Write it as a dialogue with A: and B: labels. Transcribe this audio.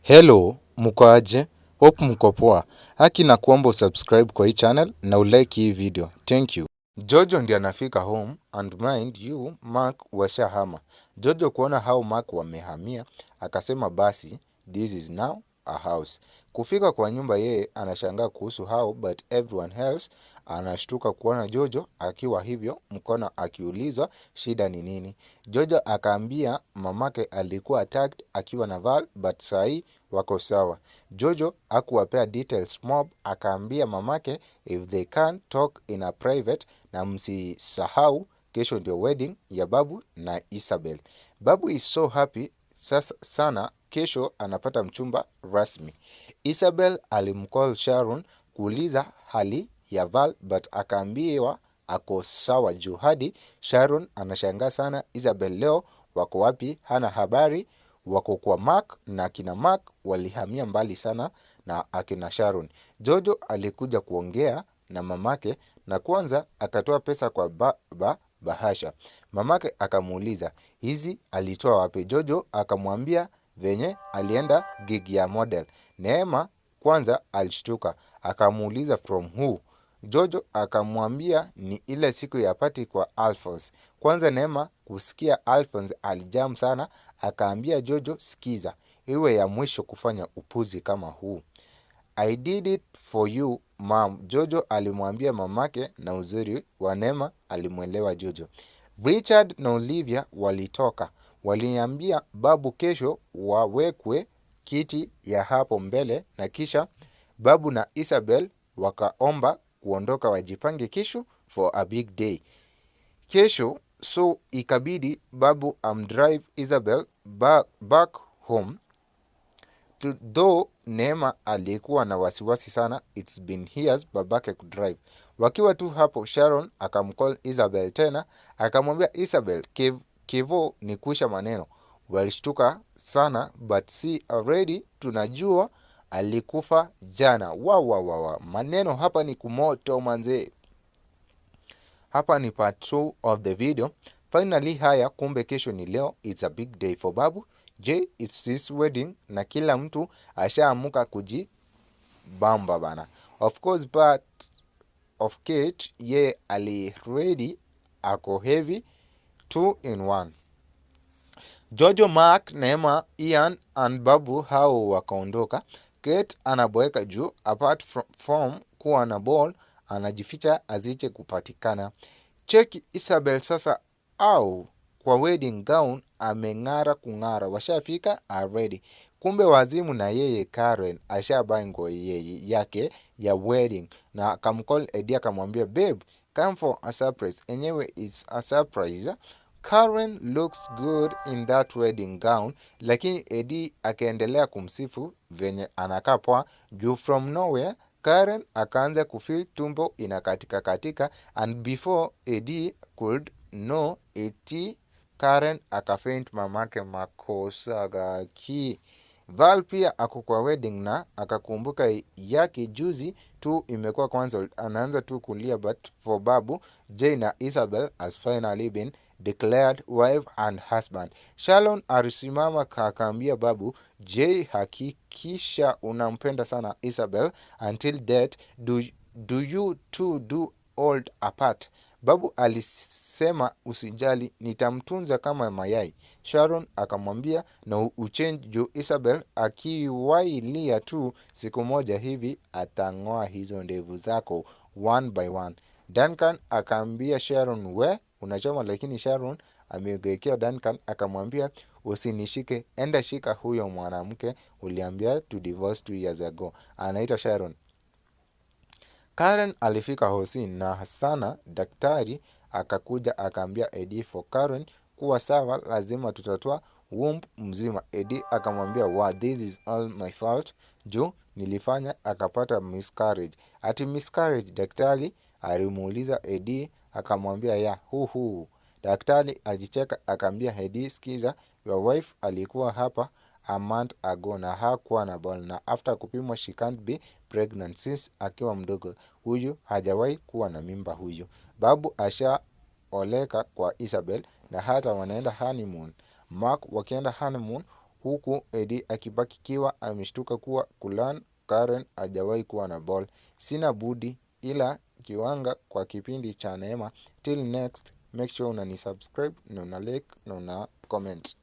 A: Hello, mko aje? Hope mko poa. Haki na kuomba subscribe kwa hii channel na ulike hii video. Thank you. Jojo ndiye anafika home and mind you Mark washahama. Jojo kuona how Mark wamehamia, akasema basi, this is now a house. Kufika kwa nyumba yeye anashangaa kuhusu how but everyone else anashtuka kuona Jojo akiwa hivyo, mkono akiulizwa shida ni nini. Jojo akaambia mamake alikuwa attacked akiwa na Val but sahi wako sawa. Jojo hakuwapea details mob, akaambia mamake if they can talk in a private na msisahau kesho ndio wedding ya Babu na Isabel. Babu is so happy sasa sana kesho anapata mchumba rasmi. Isabel alimcall Sharon kuuliza hali ya Val but akaambiwa ako sawa juu hadi Sharon anashangaa sana Isabel leo wako wapi, hana habari. Wako kwa Mark na kina Mark walihamia mbali sana na akina Sharon. Jojo alikuja kuongea na mamake na kwanza akatoa pesa kwa bahasha. Mamake akamuuliza hizi alitoa wapi. Jojo akamwambia venye alienda gig ya model. Neema kwanza alishtuka, akamuuliza from who. Jojo akamwambia ni ile siku ya party kwa Alphonse. Kwanza Neema kusikia Alphonse alijam sana, akaambia Jojo sikiza, iwe ya mwisho kufanya upuzi kama huu. I did it for you mom, Jojo alimwambia mamake na uzuri wa Neema alimuelewa Jojo. Richard na Olivia walitoka. Waliambia Babu kesho wawekwe kiti ya hapo mbele na kisha Babu na Isabel wakaomba kuondoka wajipange kesho for a big day. Kesho so ikabidi Babu drive Isabel back home. Though Neema alikuwa na wasiwasi sana, it's been years babake kudrive. Wakiwa tu hapo Sharon akamcall Isabel tena, akamwambia Isabel Kevo ni kuisha maneno. Walishtuka sana but see already tunajua alikufa jana. Maneno hapa ni kumoto manze. Hapa ni part 2 of the video. Finally haya kumbe kesho ni leo. It's a big day for Babu. It's his wedding na kila mtu ashaamuka kujibamba bana. Of course but of Kate ye ali ready ako heavy 2 in 1. Jojo, Mark, Neema, Ian and Babu hao wakaondoka. Kate anaboeka juu apart from kuwa na ball anajificha aziche kupatikana. Cheki Isabel sasa au kwa wedding gown ameng'ara kung'ara. Washafika already. Kumbe wazimu na yeye Karen ashabuy nguo yake ya wedding na akamcall Eddie akamwambia babe come for a surprise. Enyewe it's a surprise. Karen looks good in that wedding gown, lakini Eddie akaendelea kumsifu venye anakaa poa juu from nowhere Karen akaanza kufeel tumbo inakatika katika and before Eddie could know it, Karen akafaint mamake makosa gaki. Val pia ako kwa wedding na akakumbuka yake juzi tu imekuwa cancelled. Anaanza tu kulia but for Babu, Jay na Isabel has finally been declared wife and husband. Sharon alisimama akaambia Babu, Jay hakikisha unampenda sana Isabel until death do you two do old apart. Babu alisema usijali nitamtunza kama mayai. Sharon akamwambia na uchange juu Isabel akiwailia tu siku moja hivi atangoa hizo ndevu zako one by one. Duncan akaambia Sharon we unachoma, lakini Sharon amegeukia Duncan akamwambia usinishike, enda shika huyo mwanamke uliambia to divorce 2 years ago. Anaita Sharon. Karen alifika hosi na sana daktari akakuja akaambia Eddie for Karen kuwa sawa lazima tutatua womb mzima. Eddie akamwambia this is all my fault juu nilifanya akapata miscarriage. Ati miscarriage? Daktari alimuuliza Eddie akamwambia ya Daktari alicheka akaambia Eddie sikiza, your wife alikuwa hapa a month ago na hakuwa na ball na after kupimwa she can't be pregnant since akiwa mdogo. Huyu hajawahi kuwa na mimba huyu. Babu ashaoleka kwa Isabel na hata wanaenda honeymoon. Mark wakienda honeymoon huku Eddie akibaki kiwa ameshtuka kuwa Kulan Karen hajawahi kuwa na ball. Sina budi ila kiwanga kwa kipindi cha Neema. Till next, make sure una subscribe na una like na una comment.